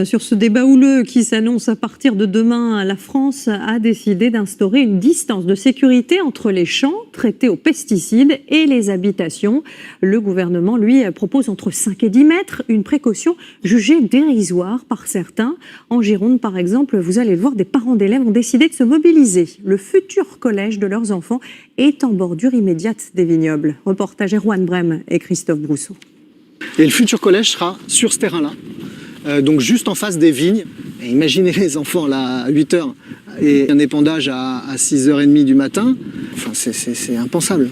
Sur ce débat houleux qui s'annonce à partir de demain, la France a décidé d'instaurer une distance de sécurité entre les champs traités aux pesticides et les habitations. Le gouvernement, lui, propose entre 5 et 10 mètres, une précaution jugée dérisoire par certains. En Gironde, par exemple, vous allez le voir, des parents d'élèves ont décidé de se mobiliser. Le futur collège de leurs enfants est en bordure immédiate des vignobles. Reportage Erwan Brem et Christophe Brousseau. Et le futur collège sera sur ce terrain-là. Donc juste en face des vignes. Et imaginez les enfants là à 8h et un épandage à 6h30 du matin. Enfin, c'est impensable.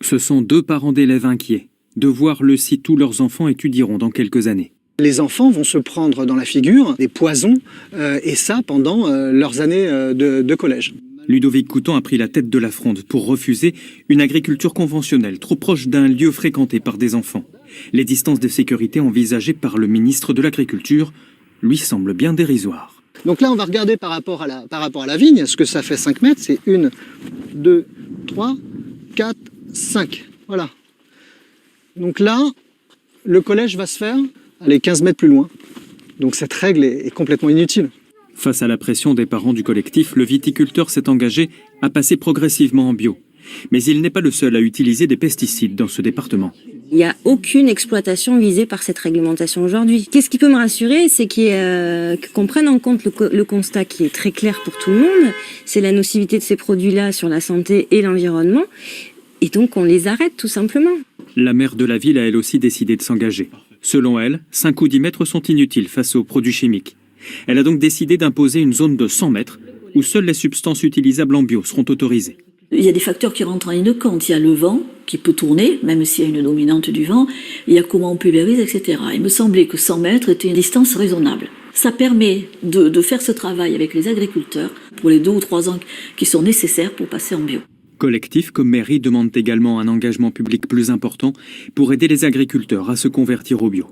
Ce sont deux parents d'élèves inquiets de voir le site où leurs enfants étudieront dans quelques années. Les enfants vont se prendre dans la figure des poisons et ça pendant leurs années de collège. Ludovic Coutan a pris la tête de la fronde pour refuser une agriculture conventionnelle trop proche d'un lieu fréquenté par des enfants. Les distances de sécurité envisagées par le ministre de l'Agriculture lui semblent bien dérisoires. Donc là, on va regarder par rapport à la vigne, ce que ça fait 5 mètres, c'est 1, 2, 3, 4, 5. Voilà. Donc là, le collège va se faire, aller 15 mètres plus loin. Donc cette règle est complètement inutile. Face à la pression des parents du collectif, le viticulteur s'est engagé à passer progressivement en bio. Mais il n'est pas le seul à utiliser des pesticides dans ce département. Il n'y a aucune exploitation visée par cette réglementation aujourd'hui. Qu'est-ce qui peut me rassurer, c'est qu'on prenne en compte le constat qui est très clair pour tout le monde, c'est la nocivité de ces produits-là sur la santé et l'environnement, et donc on les arrête tout simplement. La maire de la ville a elle aussi décidé de s'engager. Selon elle, 5 ou 10 mètres sont inutiles face aux produits chimiques. Elle a donc décidé d'imposer une zone de 100 mètres où seules les substances utilisables en bio seront autorisées. Il y a des facteurs qui rentrent en ligne de compte. Il y a le vent qui peut tourner, même s'il y a une dominante du vent. Il y a comment on pulvérise, etc. Il me semblait que 100 mètres était une distance raisonnable. Ça permet de faire ce travail avec les agriculteurs pour les 2 ou 3 ans qui sont nécessaires pour passer en bio. Collectifs comme mairie demandent également un engagement public plus important pour aider les agriculteurs à se convertir au bio.